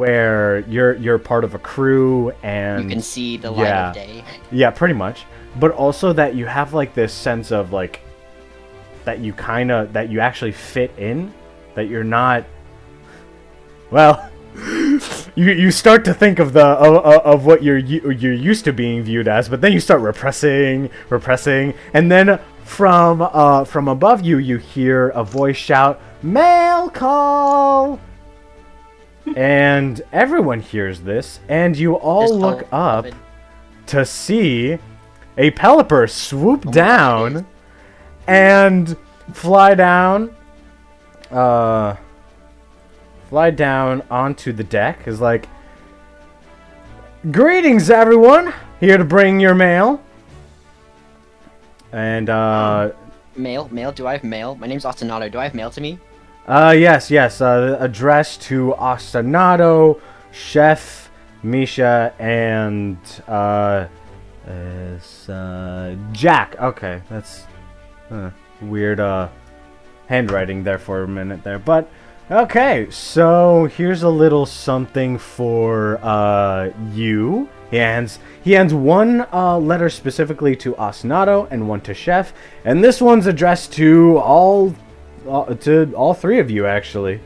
where you're part of a crew and You can see the light of day. Yeah, pretty much. But also that you have like this sense of like that you actually fit in, that you're not. Well, you start to think of of what you're used to being viewed as, but then you start repressing, and then from above you hear a voice shout, "Mail call!" And everyone hears this, and you all look up to see a Pelipper swoop down and fly down onto the deck. Is like, "Greetings, everyone! Here to bring your mail." And Mail? Do I have mail? My name's Ostinato. Do I have mail to me? Yes. Addressed to Ostinato, Chef, Micha, and Jack. Okay, that's weird handwriting there for a minute there, but okay. So here's a little something for you. He hands one letter specifically to Ostinato and one to Chef, and this one's addressed to all three of you, actually.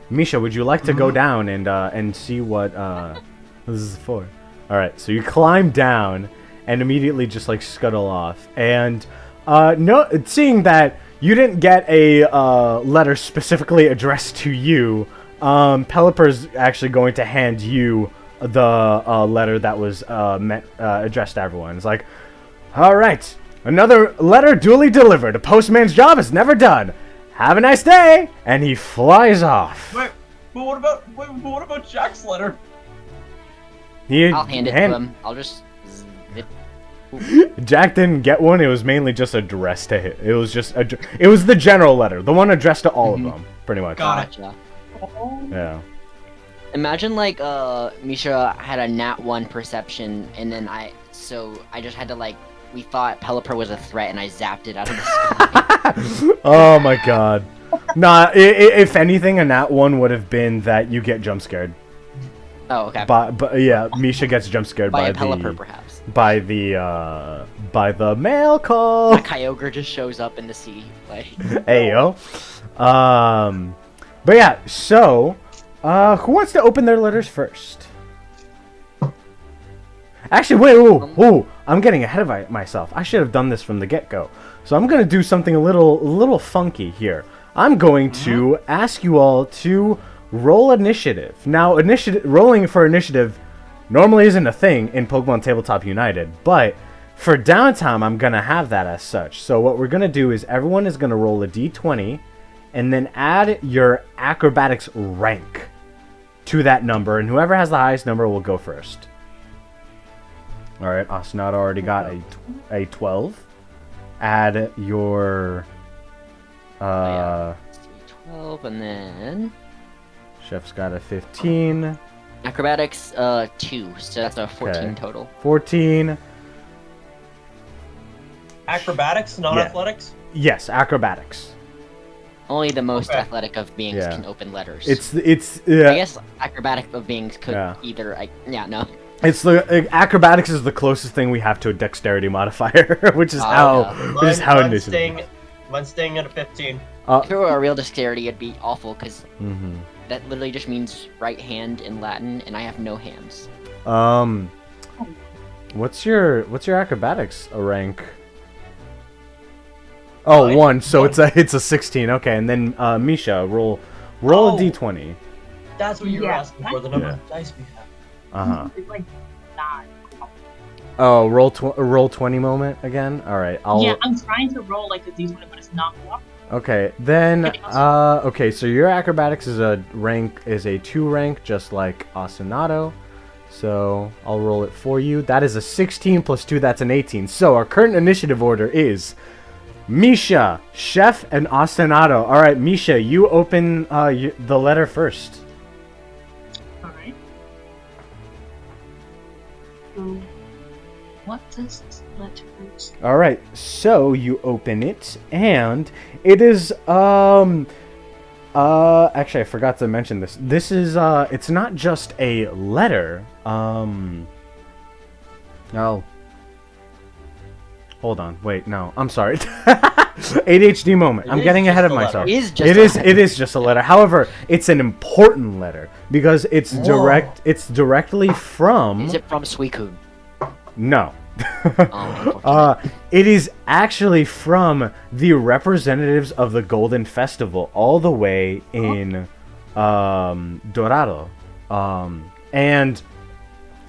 Micha, would you like to go down and see what this is for? All right, so you climb down and immediately just like scuttle off, and seeing that you didn't get a letter specifically addressed to you, Pelipper's actually going to hand you the letter that was addressed to everyone. It's like, "All right, another letter duly delivered. A postman's job is never done. Have a nice day," and he flies off. Wait, but what about Jack's letter? I'll hand it to him. I'll just... Jack didn't get one. It was mainly just addressed to him. It was just it was the general letter, the one addressed to all of them, pretty much. Gotcha. Yeah. Imagine like Micha had a nat 1 perception, and then I just had to like, we thought Pelipper was a threat, and I zapped it out of the sky. Oh my god. Nah, if anything, a nat 1 would have been that you get jump scared. Oh, okay. But yeah, Micha gets jump scared by a Pelipper, perhaps. By the mail call. A Kyogre just shows up in the sea. Like. Ayo. But yeah, so who wants to open their letters first? Actually, wait, ooh, I'm getting ahead of myself. I should have done this from the get-go. So I'm gonna do something a little funky here. I'm going to ask you all to roll initiative. Now, rolling for initiative normally isn't a thing in Pokemon Tabletop United, but for downtime, I'm gonna have that as such. So what we're gonna do is everyone is gonna roll a d20, and then add your acrobatics rank to that number, and whoever has the highest number will go first. All right, Ostinato already got a 12. Add your 12, and then Chef's got a 15. acrobatics 2, so that's a 14 total. 14. Acrobatics, not athletics? Yes, acrobatics. Only the most athletic of beings can open letters. It's I guess acrobatic of beings could either. It's the acrobatics is the closest thing we have to a dexterity modifier, which is how it is. Mine's staying at a 15. If it were a real dexterity, it'd be awful because that literally just means right hand in Latin, and I have no hands. What's your acrobatics rank? Oh, 1. So it's a 16. Okay, and then Micha, roll a d20. That's what you were asking for. The number of dice we have. It's like 9. Oh, roll 20 moment again. All right, I'm trying to roll like a d20, but it's not cooperating. Okay, then okay, so your acrobatics is a 2 rank, just like Ostinato. So I'll roll it for you. That is a 16 plus 2. That's an 18. So our current initiative order is Micha, Chef, and Ostinato. All right, Micha, you open the letter first. All right. What does this letter do? All right, so you open it, and it is Actually, I forgot to mention this. This is, it's not just a letter. Oh. Hold on. Wait, no. I'm sorry. ADHD moment. I'm getting ahead of myself. It is just a letter. However, it's an important letter because it's it's directly from... Is it from Suicune? No. Oh, it is actually from the representatives of the Golden Festival all the way in Dorado. And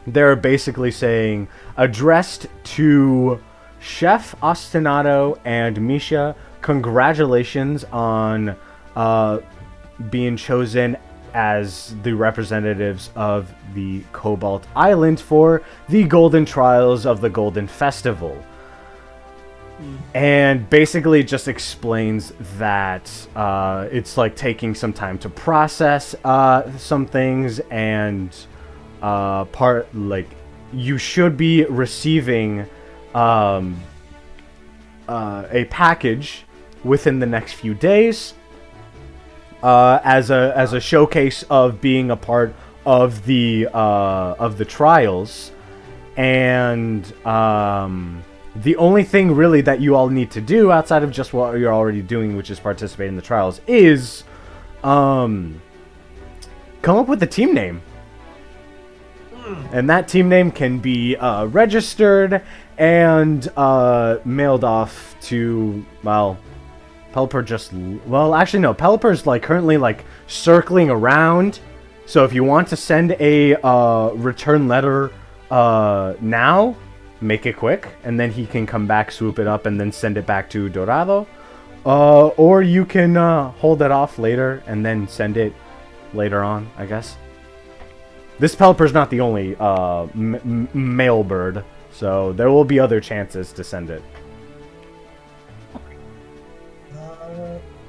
they're basically saying, addressed to Chef Ostinato and Micha, congratulations on being chosen as the representatives of the Cobalt Island for the Golden Trials of the Golden Festival. And basically just explains that it's like taking some time to process some things, and you should be receiving a package within the next few days as a showcase of being a part of the trials. And the only thing really that you all need to do outside of just what you're already doing, which is participate in the trials, is come up with a team name. And that team name can be registered and mailed off to, well, Pelipper just... Well, actually, no. Pelipper's, like, currently, like, circling around. So if you want to send a return letter now, make it quick. And then he can come back, swoop it up, and then send it back to Dorado. Or you can hold it off later and then send it later on, I guess. This Pelipper's not the only male bird. So there will be other chances to send it.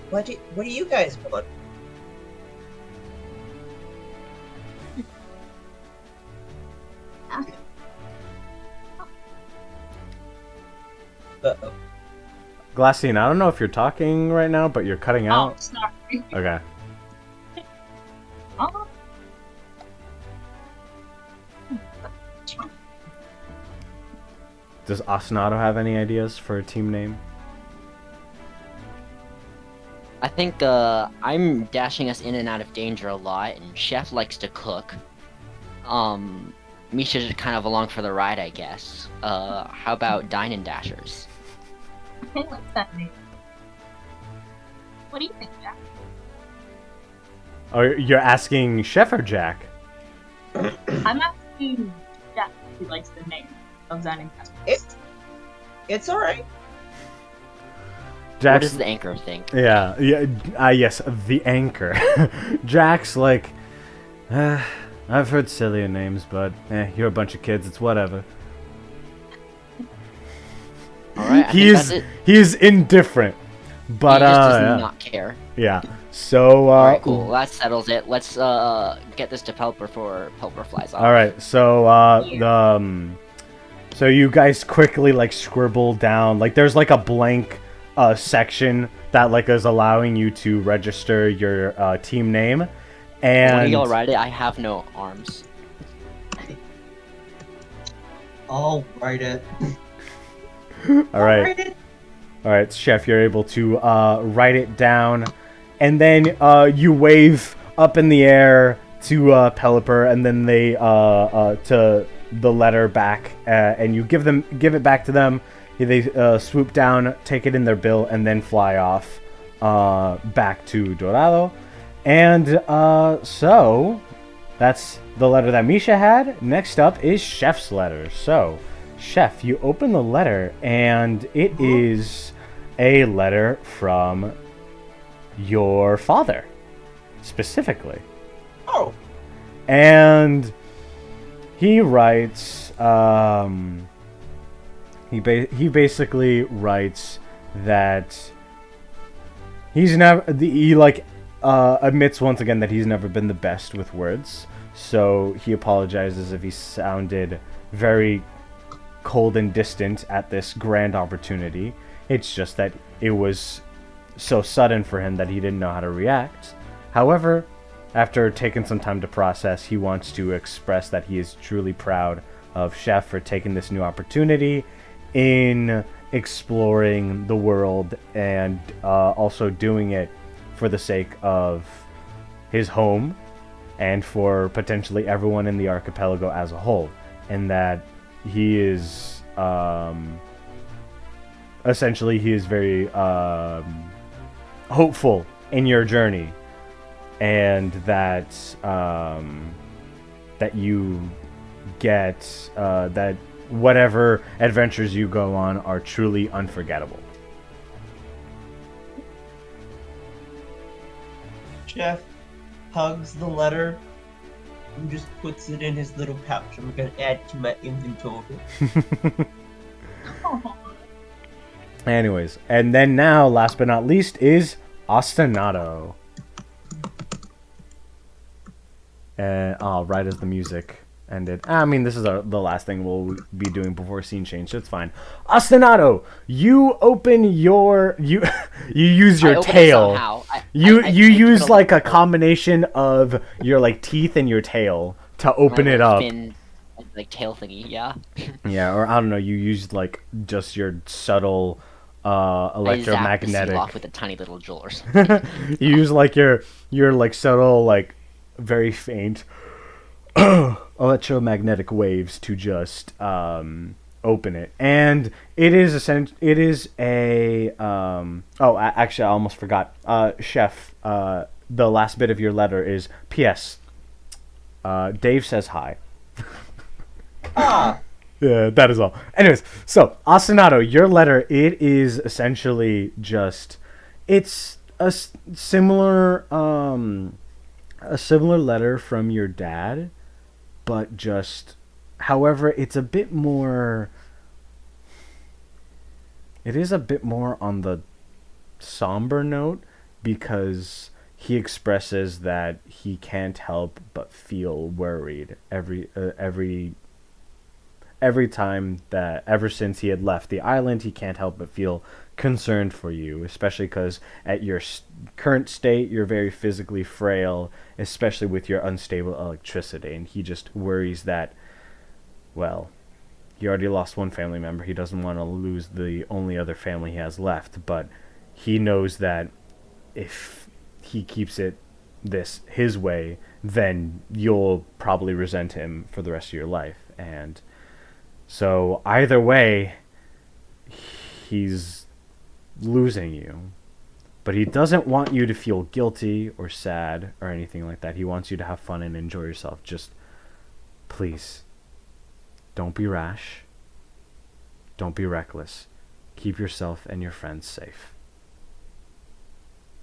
What do you guys want? Uh-oh. Glastine, I don't know if you're talking right now, but you're cutting out. Oh, sorry. Okay. Oh. Does Ostinato have any ideas for a team name? I think I'm dashing us in and out of danger a lot, and Chef likes to cook. Misha's just kind of along for the ride, I guess. How about Dine and Dashers? I like that name. What do you think, Jack? Oh, you're asking Chef or Jack? I'm asking Jack if he likes the name of Dine and Dashers. It's alright. What does the anchor think? Yeah, yes, the anchor. Jack's like, I've heard sillier names, but you're a bunch of kids, it's whatever. Alright, he's indifferent, but he just does not care. Yeah. So alright, cool. That settles it. Let's get this to Pelipper before Pelipper flies off. Alright, so so you guys quickly like scribble down, like there's like a blank section that like is allowing you to register your team name. And when y'all write it, I have no arms. I'll write it. Alright, Chef, you're able to write it down, and then you wave up in the air to Pelipper, and then they to the letter back, and you give it back to them. They swoop down, take it in their bill, and then fly off back to Dorado. And so that's the letter that Micha had. Next up is Chef's letter. So, Chef, you open the letter, and it is a letter from your father, specifically. Oh. And he writes, he basically writes that he's never, he admits once again that he's never been the best with words. So he apologizes if he sounded very cold and distant at this grand opportunity. It's just that it was so sudden for him that he didn't know how to react. However, after taking some time to process, he wants to express that he is truly proud of Chef for taking this new opportunity in exploring the world and also doing it for the sake of his home and for potentially everyone in the archipelago as a whole. And that he is essentially he is very hopeful in your journey, and that that you get that whatever adventures you go on are truly unforgettable. Jeff hugs the letter and just puts it in his little pouch. I'm gonna add to my inventory. Anyways, and then now, last but not least, is Ostinato. And right as the music ended. I mean, this is the last thing we'll be doing before scene change, so it's fine. Ostinato, you open your you use your tail. You use like a combination of your like teeth and your tail to open it up. Like tail thingy, yeah. Yeah, or I don't know. You used like just your subtle electromagnetic. I zap the seal off with a tiny little jolt or something. You use like your like subtle like very faint electromagnetic waves to just open it, and it is a actually I almost forgot. Chef, the last bit of your letter is P.S. Dave says hi. Yeah, that is all. Anyways, so Ostinato, your letter, it is essentially just it's a similar letter from your dad, but just however it's a bit more on the somber note, because he expresses that he can't help but feel worried every time that ever since he had left the island. He can't help but feel concerned for you, especially because at your current state you're very physically frail, especially with your unstable electricity, and he just worries that, well, he already lost one family member. He doesn't want to lose the only other family he has left, but he knows that if he keeps it his way, then you'll probably resent him for the rest of your life. And so either way, he's losing you. But he doesn't want you to feel guilty or sad or anything like that. He wants you to have fun and enjoy yourself. Just, please, don't be rash. Don't be reckless. Keep yourself and your friends safe.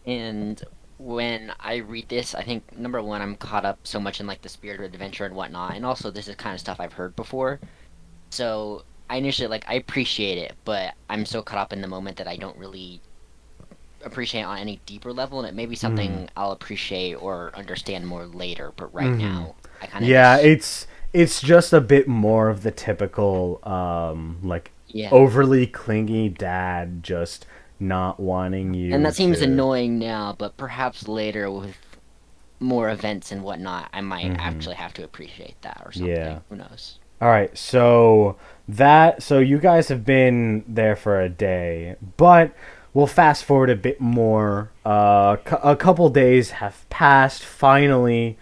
And when I read this, I think, number one, I'm caught up so much in like the spirit of adventure and whatnot, and also this is kind of stuff I've heard before. So I initially, like, I appreciate it, but I'm so caught up in the moment that I don't really appreciate it on any deeper level, and it may be something I'll appreciate or understand more later, but right now, I kind of... Yeah, it's just a bit more of the typical, overly clingy dad just not wanting you. And that seems annoying now, but perhaps later with more events and whatnot, I might actually have to appreciate that or something. Yeah. Who knows? All right, so you guys have been there for a day, but we'll fast forward a bit more. A couple days have passed finally,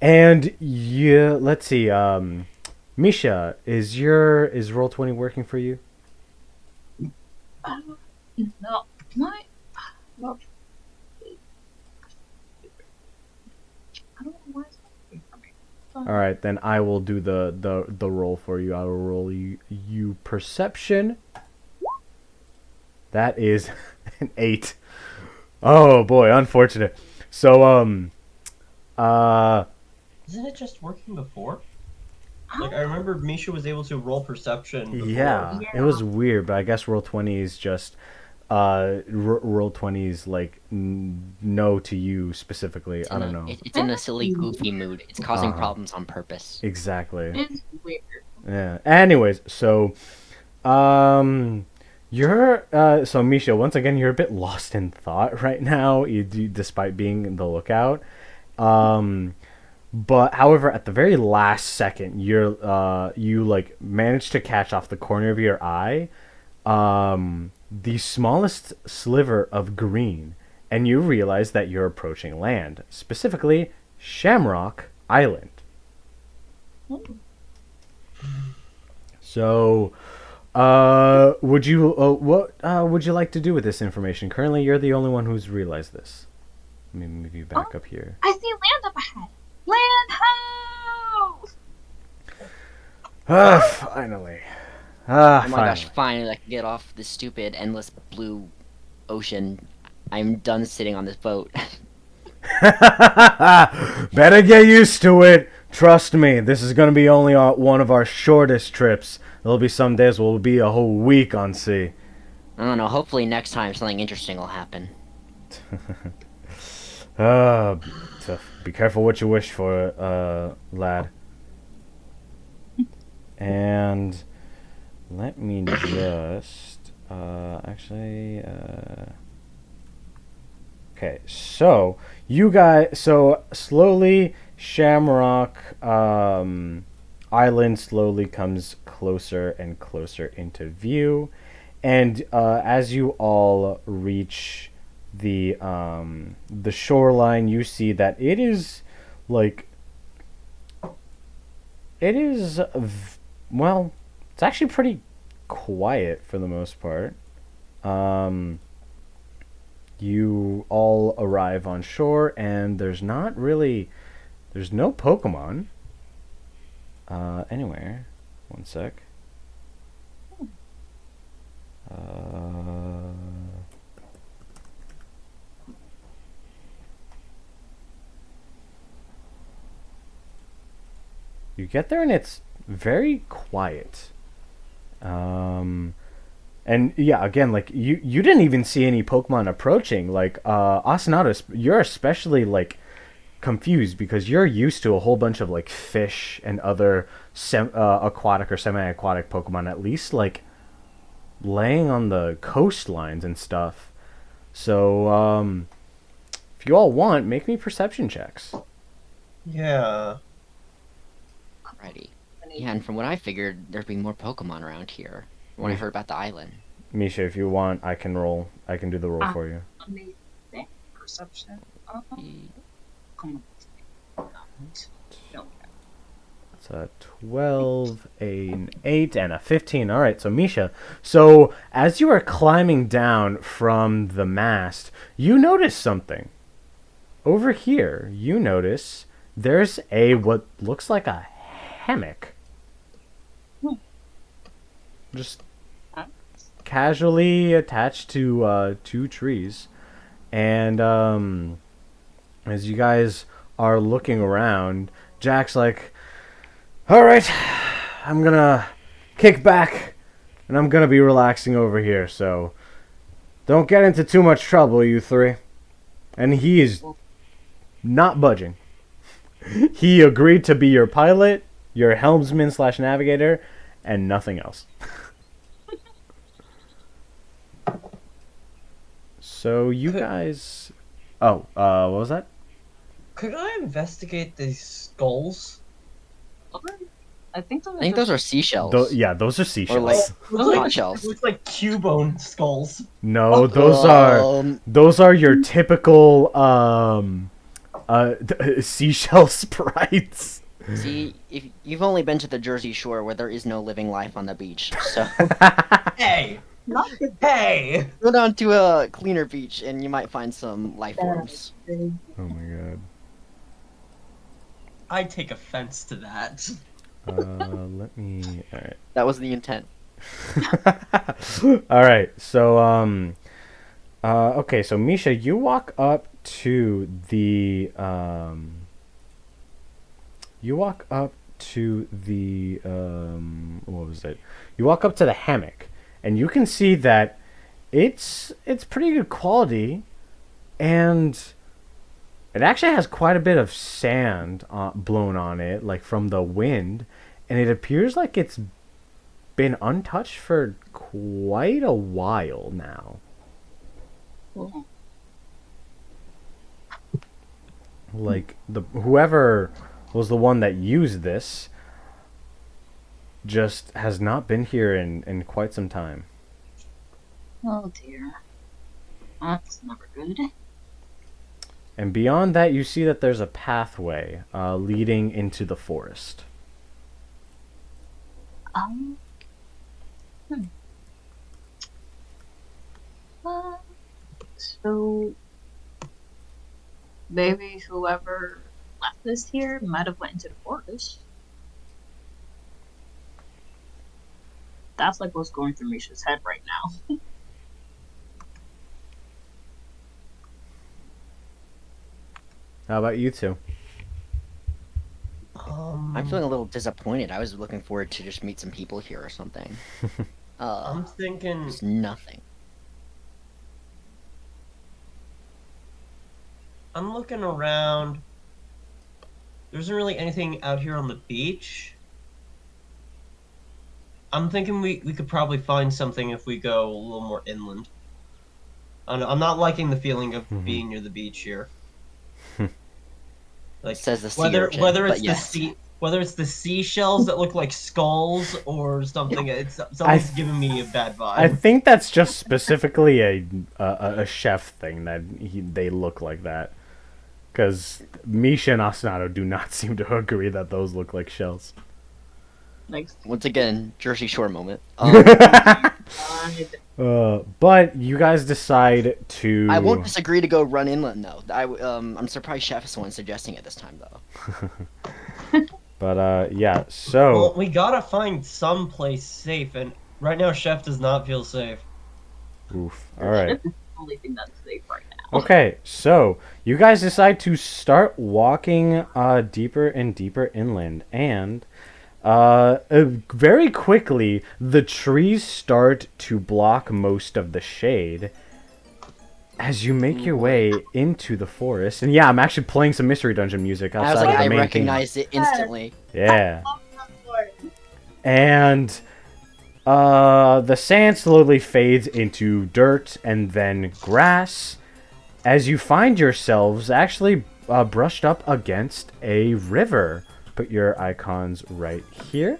and let's see. Micha, is Roll20 working for you? No, my, no. I don't know why it's not working for me. All right, then I will do the roll for you. I will roll you perception. That is an 8. Oh boy, unfortunate. So isn't it just working before? Like, I remember Micha was able to roll perception before. Yeah, it was weird, but I guess Roll20 is just Roll20's like no to you specifically. I don't know. It's in a silly, goofy mood. It's causing problems on purpose. Exactly. It's weird. Yeah. Anyways, so You're so Misha. Once again, you're a bit lost in thought right now. Despite being the lookout. But however, at the very last second, you like manage to catch off the corner of your eye, the smallest sliver of green, and you realize that you're approaching land, specifically Shamrock Island. So, what would you like to do with this information? Currently, you're the only one who's realized this. Let me move you back up here. I see land up ahead. Land ho! Finally. Oh my Finally. gosh, finally I can get off this stupid, endless blue ocean. I'm done sitting on this boat. Better get used to it. Trust me, this is going to be only one of our shortest trips. There'll be some days we'll be a whole week on sea. I don't know, hopefully next time something interesting will happen. Be careful what you wish for, lad. And let me just actually okay, so you guys, so slowly Shamrock Island slowly comes closer and closer into view, and as you all reach the shoreline, you see that it is like well, it's actually pretty quiet for the most part. You all arrive on shore, and there's no Pokemon anywhere. One sec. You get there, and it's very quiet. And yeah, again, like you didn't even see any Pokemon approaching. Like Ostinato, you're especially like confused because you're used to a whole bunch of like fish and other aquatic or semi-aquatic Pokemon, at least like laying on the coastlines and stuff. So if you all want, make me perception checks. Yeah. Alrighty. Yeah, and from what I figured, there'd be more Pokemon around here. When I heard about the island. Misha, if you want, I can roll. I can do the roll for you. Amazing. Perception. Come on. No. It's a 12, an 8, and a 15. All right, so Misha. So as you are climbing down from the mast, you notice something. Over here, you notice there's what looks like a hammock. Just casually attached to 2 trees. And as you guys are looking around, Jack's like, all right, I'm gonna kick back and I'm gonna be relaxing over here, so don't get into too much trouble, you 3. And he is not budging. He agreed to be your pilot, your helmsman / navigator, and nothing else. So you guys... Oh, what was that? Could I investigate these skulls? I think those are seashells. Yeah, those are seashells. Or like Looks conch shells. looks like Cubone skulls. No, those are your typical seashell sprites. See, if you've only been to the Jersey Shore where there is no living life on the beach, so Hey! Hey! go down to a cleaner beach and you might find some life forms. Oh my god. I take offense to that. Let me... Alright. That was the intent. Alright, so, okay, so Misha, you walk up to the, what was it? You walk up to the hammock, and you can see that it's pretty good quality, and it actually has quite a bit of sand blown on it, like from the wind, and it appears like it's been untouched for quite a while now. Cool. Like whoever was the one that used this just has not been here in quite some time. Oh dear. That's never good. And beyond that, you see that there's a pathway leading into the forest. Hmm. So maybe whoever left this here might have went into the forest. That's like what's going through Misha's head right now. How about you two? I'm feeling a little disappointed. I was looking forward to just meet some people here or something. I'm thinking. There's nothing. I'm looking around. There isn't really anything out here on the beach. I'm thinking we could probably find something if we go a little more inland. I'm not liking the feeling of being near the beach here. Like Says the sea whether urchin, whether it's but the yes. sea whether it's the seashells that look like skulls or something, something's giving me a bad vibe. I think that's just specifically a chef thing that they look like that. Because Micha and Ostinato do not seem to agree that those look like shells. Like, Once again, Jersey Shore moment. But you guys decide to... I won't disagree to go run inland though. I'm surprised Chef is the one suggesting it this time though. But yeah, so... Well, we gotta find some place safe, and right now Chef does not feel safe. Oof. Alright. this is the only thing that's safe right now. Okay, so you guys decide to start walking deeper and deeper inland, and very quickly the trees start to block most of the shade as you make your way into the forest. And yeah, I'm actually playing some Mystery Dungeon music I was outside like, of the I main theme. recognized it instantly. Yeah. And the sand slowly fades into dirt and then grass as you find yourselves actually brushed up against a river. Put your icons right here.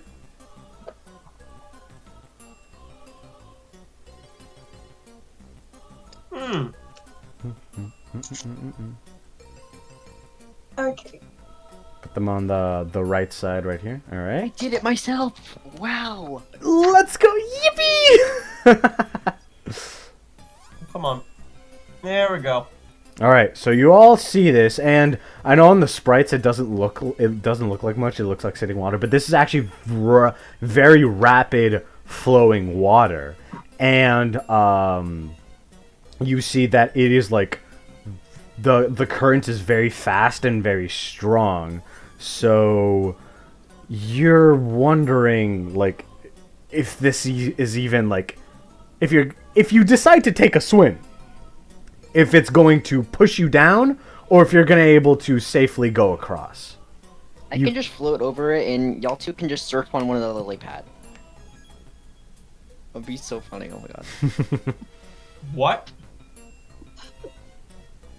Okay. Put them on the right side right here. All I right. did it myself. Wow. Let's go! Yippee! Come on. There we go. All right, so you all see this, and I know on the sprites it doesn't look like much. It looks like sitting water, but this is actually very rapid flowing water, and you see that it is like the current is very fast and very strong. So you're wondering like if this is even like if you decide to take a swim, if it's going to push you down, or if you're going to be able to safely go across. I can just float over it, and y'all two can just surf on one of the lily pads. That'd be so funny. Oh my god. What?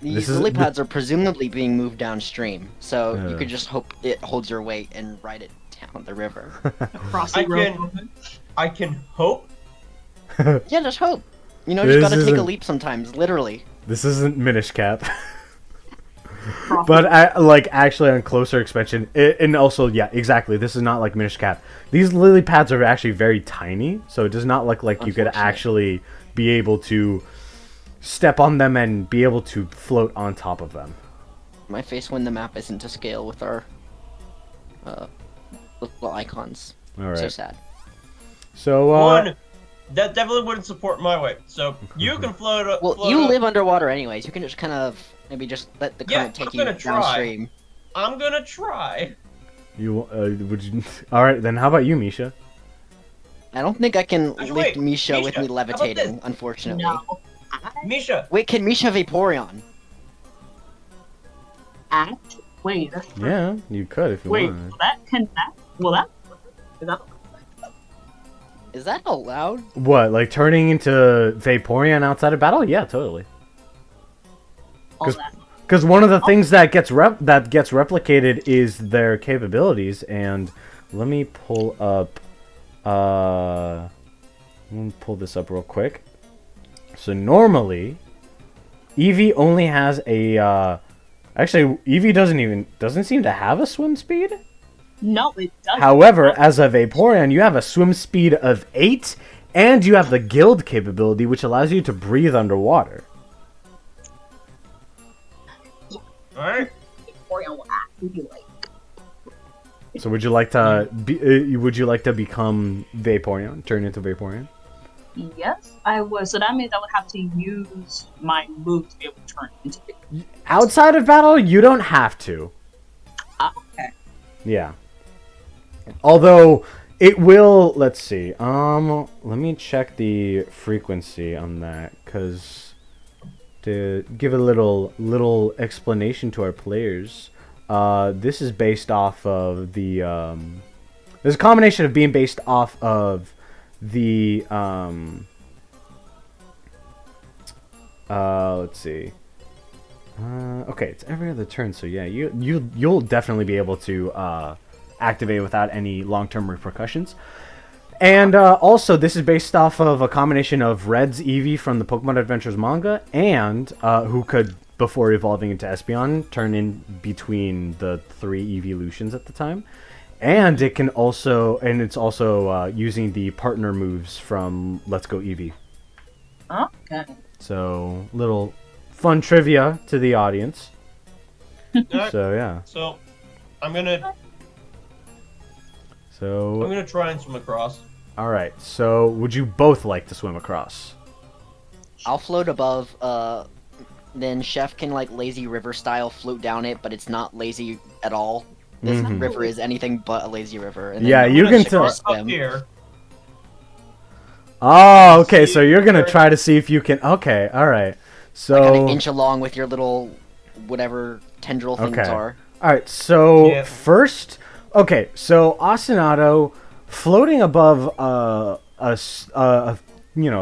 These lily pads are presumably being moved downstream, so you could just hope it holds your weight and ride it down the river. Across the road. I can hope. Yeah, just hope. You know, just gotta take a leap sometimes, literally. This isn't Minish Cap. But actually on closer expansion, and also, yeah, exactly, this is not like Minish Cap. These lily pads are actually very tiny, so it does not look like you could actually be able to step on them and be able to float on top of them. My face when the map isn't to scale with our little icons. Alright. So sad. So, One, that definitely wouldn't support my weight. So you can float up. Well, you live underwater anyways. You can just kind of maybe just let the current take you downstream. I'm gonna try. You would you? All right, then how about you, Micha? I don't think I can Actually, lift wait, Micha with Micha, me how about levitating, this? unfortunately. No. Micha, Wait, can Micha Vaporeon? Wait. Yeah, you could if you Wait. wanted. That can that? Will that? Is that? Is that allowed? What, like turning into Vaporeon outside of battle? Yeah, totally. All that. Because one of the things that gets replicated is their capabilities, and let me pull up. Let me pull this up real quick. So normally, Eevee only has a. Actually, Eevee doesn't seem to have a swim speed. No, it doesn't. However, as a Vaporeon, you have a swim speed of 8, and you have the Guild capability, which allows you to breathe underwater. Alright. Vaporeon will actually be like. So would you like to become Vaporeon? Turn into Vaporeon? Yes, I would. So that means I would have to use my move to be able to turn into it. Outside of battle, you don't have to. Okay. Yeah. Although it will. Let's see. Let me check the frequency on that, because to give a little explanation to our players, this is based off of the. There's a combination of being based off of the. Let's see. Okay, it's every other turn, so yeah, you'll definitely be able to activate without any long-term repercussions. And also, this is based off of a combination of Red's Eevee from the Pokemon Adventures manga, and who could, before evolving into Espeon, turn in between the 3 evolutions at the time. And it can also, it's also using the partner moves from Let's Go Eevee. Okay. So, little fun trivia to the audience. So yeah. So, I'm gonna try and swim across. All right. So, would you both like to swim across? I'll float above. Then Chef can like lazy river style float down it, but it's not lazy at all. This river is anything but a lazy river. And then Yeah, you can tell. Up here. Oh, okay. So you're gonna try to see if you can. Okay. All right. So. Like, kind of inch along with your little whatever tendril things are. All right. So Yeah. first, okay. So Ostinato floating above a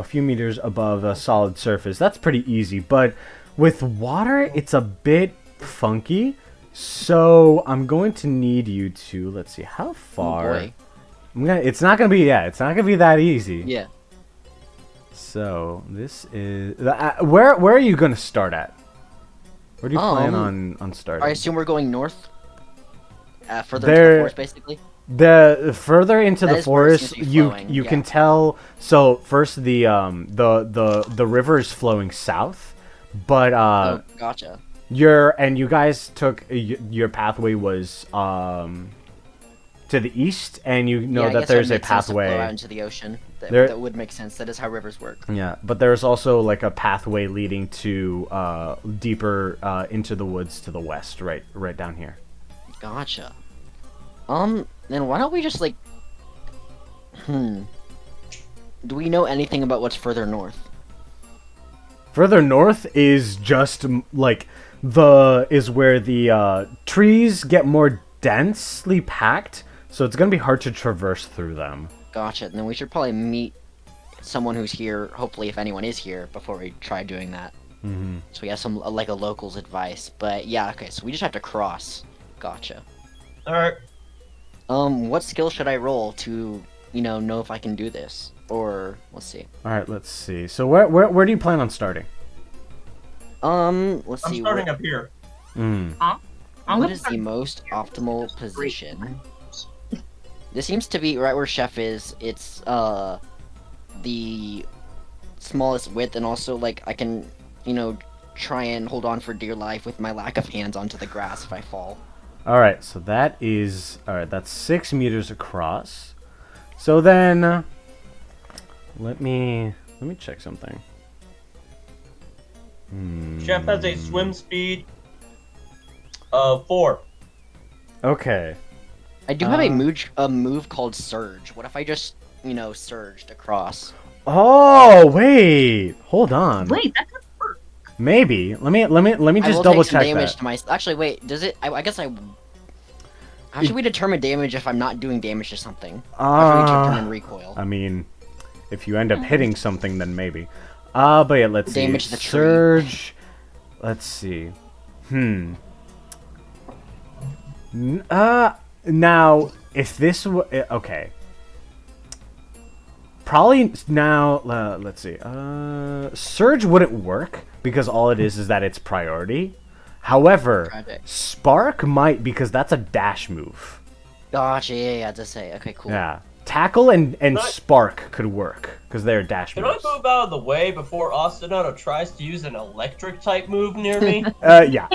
few meters above a solid surface. That's pretty easy. But with water, it's a bit funky. So I'm going to need you to, let's see, how far. Oh boy. It's not gonna be that easy. Yeah. So this is where are you gonna start at? Where do you plan on starting? I assume we're going north. Further There- into the forest, basically. The further into That the is where it's forest, gonna be you flowing, you yeah. can tell. So first, the river is flowing south, but Oh, gotcha. you guys took your pathway was to the east, and you know Yeah, I that guess there's it a would make sense to flow pathway. out into the ocean. There- That would make sense. That is how rivers work. Yeah, but there's also like a pathway leading to deeper into the woods to the west, right down here. Gotcha. Then why don't we just like... Do we know anything about what's further north? Further north is just like is where the trees get more densely packed, so it's gonna be hard to traverse through them. Gotcha. Then we should probably meet someone who's here, hopefully if anyone is here, before we try doing that. Mm-hmm. So we have some, like a local's advice. But yeah, okay, so we just have to cross. Gotcha. Alright. What skill should I roll to, know if I can do this? Or, let's see. All right, let's see. So where do you plan on starting? Let's I'm see. starting up here. Mm. What is the most optimal position? This seems to be right where Chef is. It's, the smallest width, and also, like, I can, try and hold on for dear life with my lack of hands onto the grass if I fall. All right, so that's 6 meters across. So then, let me check something. Chef has a swim speed of 4. Okay. I do have a move called Surge. What if I just, surged across? Oh wait, hold on. Wait, that could work. Maybe. Let me I just will double take some check damage that. to my. Actually, wait. Does it? I guess I. How should we determine damage if I'm not doing damage to something? How should we determine recoil? I mean, If you end up hitting something, then maybe. But yeah, let's see. Damage the tree. Surge. Let's see. Now, if this okay. Probably now, let's see. Surge wouldn't work because all it is that it's priority. However, Tragic. Spark might because that's a dash move. Gotcha, yeah, just say. Okay, cool. Yeah. Tackle and I- Spark could work because they're dash Can I moves. move out of the way before Ostinato tries to use an electric type move near me? Yeah.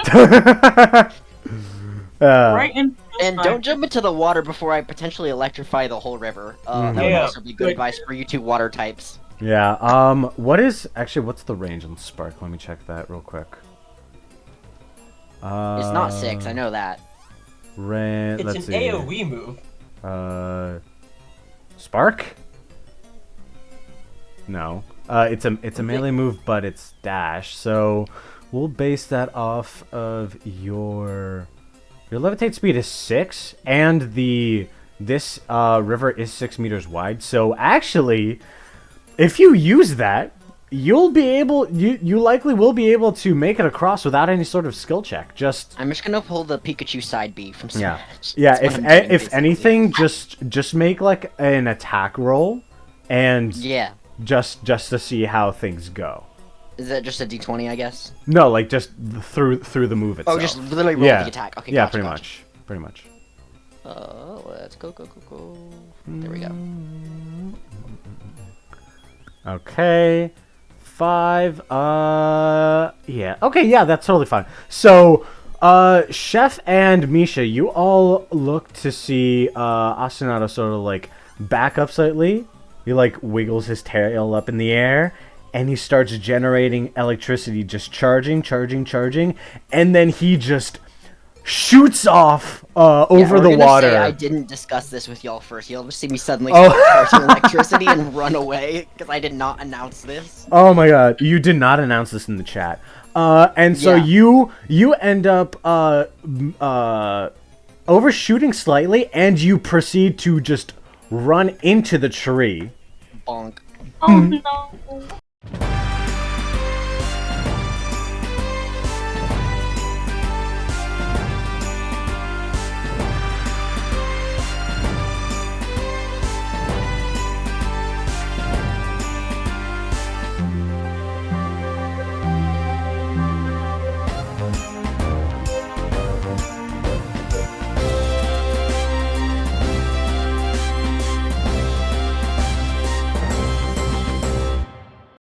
Right in. And don't jump into the water before I potentially electrify the whole river. That would Yeah. also be good advice for you two water types. Yeah. What's the range on Spark? Let me check that real quick. It's not 6, I know that. Let's It's an see. AoE move. Spark? No. It's a melee move, but it's dash. So we'll base that off of your levitate speed is 6, and this river is 6 meters wide. So actually, if you use that, you'll be able you likely will be able to make it across without any sort of skill check. Just I'm just gonna pull the Pikachu side B from yeah, Smash. yeah. That's what I'm doing, If basically. anything, just make like an attack roll, and Yeah. just to see how things go. Is that just a D20, I guess? No, like just through the move itself. Oh, just literally roll yeah. the attack. Okay, yeah, gotcha, pretty gotcha. much. Let's go. There we go. Okay. 5. Yeah. Okay, yeah, that's totally fine. So, Chef and Micha, you all look to see Ostinato sort of like back up slightly. He like wiggles his tail up in the air, and he starts generating electricity, just charging, and then he just shoots off over we're the gonna water. Say I didn't discuss this with y'all first. You'll just see me suddenly Oh. start charging electricity and run away because I did not announce this. Oh my god, you did not announce this in the chat. And so Yeah. you end up overshooting slightly, and you proceed to just run into the tree. Bonk. Oh no.